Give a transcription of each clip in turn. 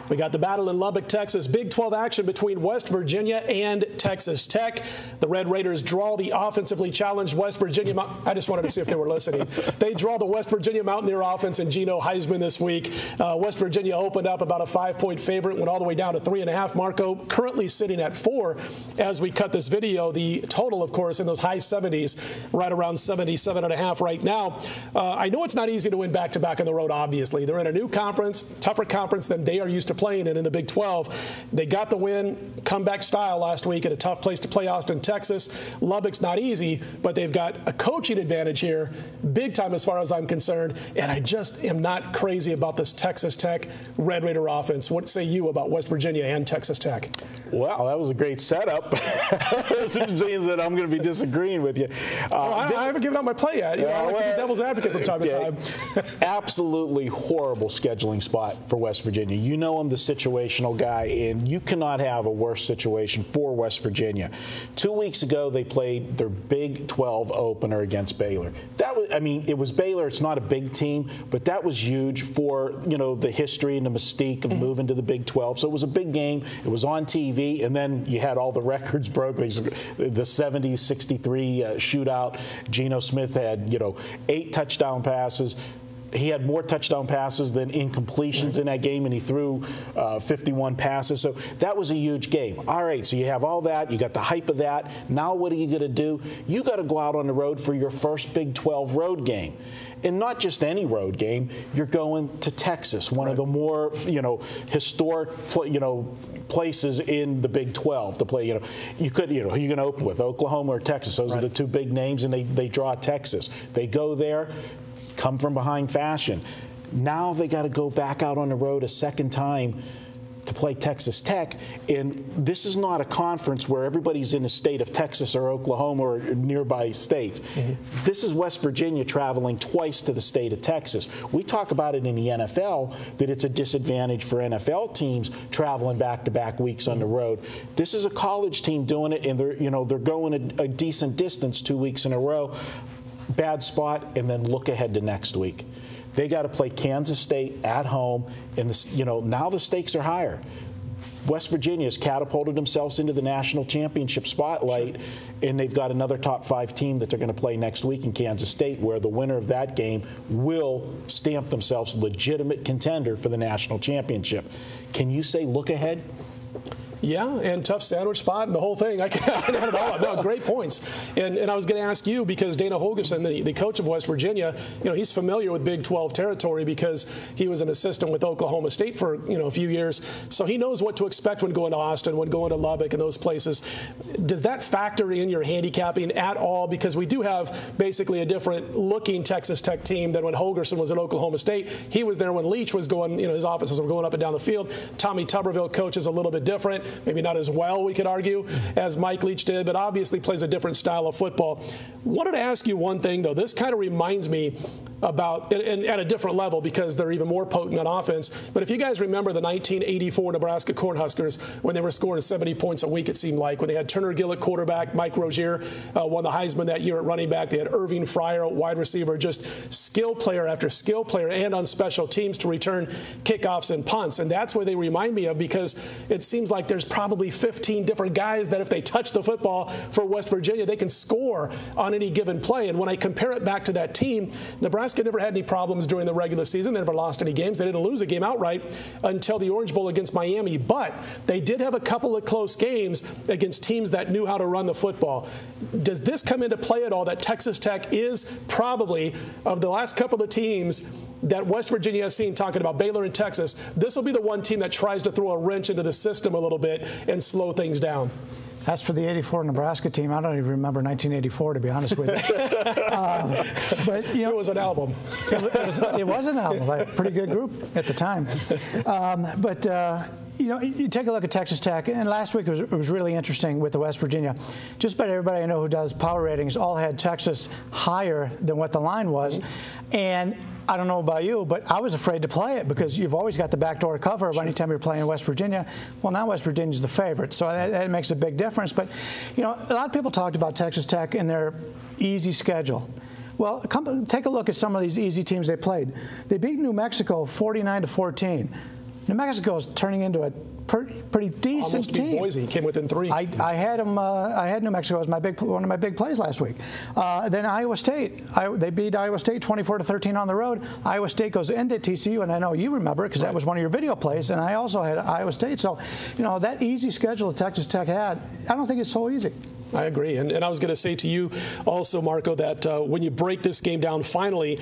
We got the battle in Lubbock, Texas. Big 12 action between West Virginia and Texas Tech. The Red Raiders draw the offensively challenged West Virginia. I just wanted to see if they were listening. They draw the West Virginia Mountaineer offense and Geno Heisman this week. West Virginia opened up about a 5-point favorite, went all the way down to 3.5. Marco currently sitting at 4 as we cut this video. The total, of course, in those high 70s, right around 77.5 right now. I know it's not easy to win back-to-back on the road, obviously. They're in a new conference, tougher conference than they are used to playing in the Big 12. They got the win, comeback style last week at a tough place to play, Austin, Texas. Lubbock's not easy, but they've got a coaching advantage here, big time as far as I'm concerned, and I just am not crazy about this Texas Tech Red Raider offense. What say you about West Virginia and Texas Tech? Well, that was a great setup. This means that I'm going to be disagreeing with you. I haven't given out my play yet. I like to be devil's advocate from time to time. Absolutely horrible scheduling spot for West Virginia. You know I'm the situational guy, and you cannot have a worse situation for West Virginia. 2 weeks ago, they played their Big 12 opener against Baylor. That was, I mean, it was Baylor. It's not a big team, but that was huge for, you know, the history and the mystique of moving to the Big 12. So it was a big game. It was on TV, and then you had all the records broke. The 70-63 shootout. Geno Smith had, 8 touchdown passes. He had more touchdown passes than incompletions in that game, and he threw 51 passes. So that was a huge game. All right, so you have all that. You got the hype of that. Now what are you going to do? You got to go out on the road for your first Big 12 road game. And not just any road game. You're going to Texas, one of the more, historic, places in the Big 12 to play. You could, who are you going to open with, Oklahoma or Texas? Those are the two big names, and they draw Texas. They go there. Come from behind fashion. Now they got to go back out on the road a second time to play Texas Tech. And this is not a conference where everybody's in the state of Texas or Oklahoma or nearby states. This is West Virginia traveling twice to the state of Texas. We talk about it in the NFL that it's a disadvantage for NFL teams traveling back-to-back weeks on the road. This is a college team doing it, and they're going a decent distance 2 weeks in a row. Bad spot, and then look ahead to next week. They got to play Kansas State at home, and now the stakes are higher. West Virginia has catapulted themselves into the national championship spotlight, and they've got another top 5 team that they're going to play next week in Kansas State, where the winner of that game will stamp themselves legitimate contender for the national championship. Can you say look ahead? Yeah, and tough sandwich spot and the whole thing. I can add it all up. No, great points. And I was going to ask you, because Dana Holgorsen, the coach of West Virginia, he's familiar with Big 12 territory because he was an assistant with Oklahoma State for, a few years. So he knows what to expect when going to Austin, when going to Lubbock and those places. Does that factor in your handicapping at all? Because we do have basically a different looking Texas Tech team than when Holgorsen was at Oklahoma State. He was there when Leach was going, his offices were going up and down the field. Tommy Tuberville coaches a little bit different. Maybe not as well, we could argue, as Mike Leach did, but obviously plays a different style of football. Wanted to ask you one thing, though. This kind of reminds me about, and at a different level because they're even more potent on offense, but if you guys remember the 1984 Nebraska Cornhuskers, when they were scoring 70 points a week, it seemed like, when they had Turner Gill at quarterback, Mike Rozier won the Heisman that year at running back, they had Irving Fryer, wide receiver, just skill player after skill player, and on special teams to return kickoffs and punts. And that's what they remind me of, because it seems like there's probably 15 different guys that if they touch the football for West Virginia, they can score on any given play. And when I compare it back to that team, Nebraska never had any problems during the regular season. They never lost any games. They didn't lose a game outright until the Orange Bowl against Miami. But they did have a couple of close games against teams that knew how to run the football. Does this come into play at all, that Texas Tech is probably, of the last couple of teams that West Virginia has seen, talking about Baylor and Texas, this will be the one team that tries to throw a wrench into the system a little bit and slow things down? As for the '84 Nebraska team, I don't even remember 1984, to be honest with you. But it was an album. It was an album. Like, a pretty good group at the time. You take a look at Texas Tech, and last week it was really interesting with the West Virginia. Just about everybody I know who does power ratings all had Texas higher than what the line was, and I don't know about you, but I was afraid to play it because you've always got the backdoor cover of anytime you're playing West Virginia. Well, now West Virginia's the favorite, so that makes a big difference. But, a lot of people talked about Texas Tech and their easy schedule. Well, take a look at some of these easy teams they played. They beat New Mexico 49-14. New Mexico is turning into a pretty decent Almost beat team. Boise, came within 3. I had them. I had New Mexico as one of my big plays last week. Then Iowa State. They beat Iowa State 24-13 on the road. Iowa State goes into TCU, and I know you remember because that was one of your video plays. And I also had Iowa State. So, that easy schedule that Texas Tech had, I don't think it's so easy. I agree. And I was going to say to you also, Marco, that when you break this game down finally,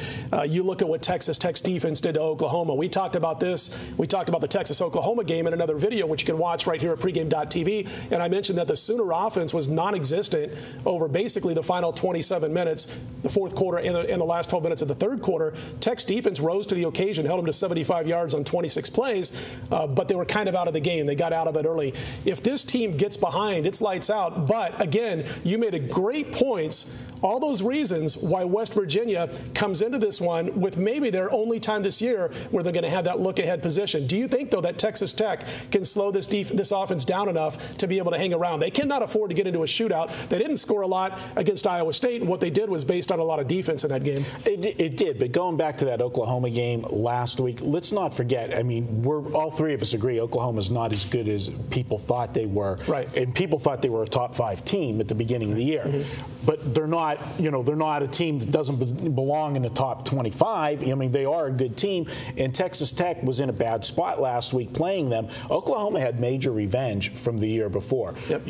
you look at what Texas Tech's defense did to Oklahoma. We talked about this. We talked about the Texas-Oklahoma game in another video, which you can watch right here at pregame.tv. And I mentioned that the Sooner offense was non-existent over basically the final 27 minutes, the fourth quarter and the last 12 minutes of the third quarter. Tech's defense rose to the occasion, held them to 75 yards on 26 plays, but they were kind of out of the game. They got out of it early. If this team gets behind, it's lights out. But again, you made a great points. All those reasons why West Virginia comes into this one with maybe their only time this year where they're going to have that look-ahead position. Do you think, though, that Texas Tech can slow this offense down enough to be able to hang around? They cannot afford to get into a shootout. They didn't score a lot against Iowa State, and what they did was based on a lot of defense in that game. It did, but going back to that Oklahoma game last week, let's not forget, I mean, all three of us agree Oklahoma's not as good as people thought they were. Right. And people thought they were a top 5 team at the beginning of the year. But they're not, they're not a team that doesn't belong in the top 25. I mean, they are a good team. And Texas Tech was in a bad spot last week playing them. Oklahoma had major revenge from the year before. Yep.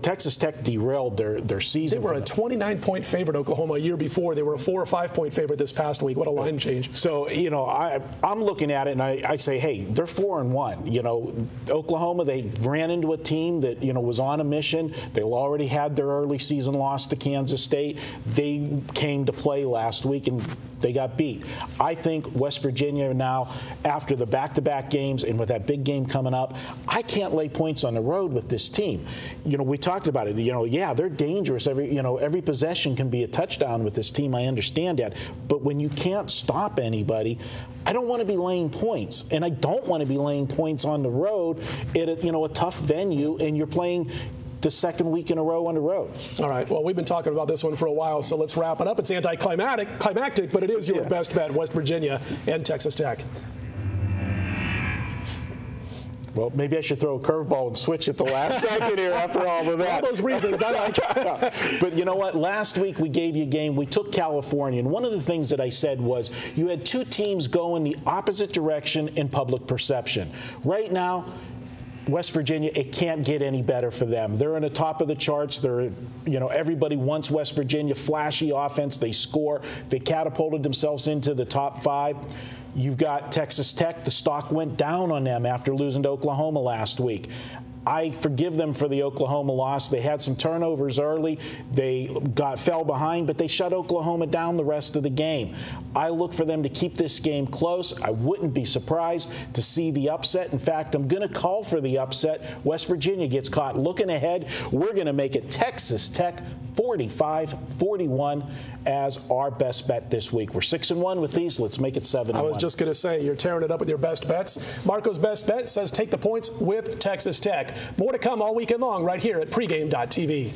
Texas Tech derailed their season. They were a 29-point favorite, Oklahoma, a year before. They were a 4 or 5-point favorite this past week. What a line change. So, I'm looking at it and I say, hey, they're 4-1. Oklahoma, they ran into a team that, was on a mission. They already had their early season loss to Kansas State. They came to play last week and they got beat. I think West Virginia now, after the back-to-back games and with that big game coming up, I can't lay points on the road with this team. We talked about it. Yeah, they're dangerous. Every possession can be a touchdown with this team. I understand that. But when you can't stop anybody, I don't want to be laying points, and I don't want to be laying points on the road at a tough venue, and you're playing the second week in a row on the road. All right. Well, we've been talking about this one for a while, so let's wrap it up. It's anticlimactic, but it is your best bet, West Virginia and Texas Tech. Well, maybe I should throw a curveball and switch at the last second here after all of that. All those reasons I like. But you know what? Last week we gave you a game. We took California, and one of the things that I said was you had two teams go in the opposite direction in public perception. Right now, West Virginia, it can't get any better for them. They're in the top of the charts. They're, everybody wants West Virginia, flashy offense. They score. They catapulted themselves into the top 5. You've got Texas Tech. The stock went down on them after losing to Oklahoma last week. I forgive them for the Oklahoma loss. They had some turnovers early. They fell behind, but they shut Oklahoma down the rest of the game. I look for them to keep this game close. I wouldn't be surprised to see the upset. In fact, I'm going to call for the upset. West Virginia gets caught looking ahead. We're going to make it Texas Tech 45-41 as our best bet this week. We're 6-1 with these. Let's make it 7-1. I was just going to say, you're tearing it up with your best bets. Marco's best bet says take the points with Texas Tech. More to come all weekend long right here at pregame.tv.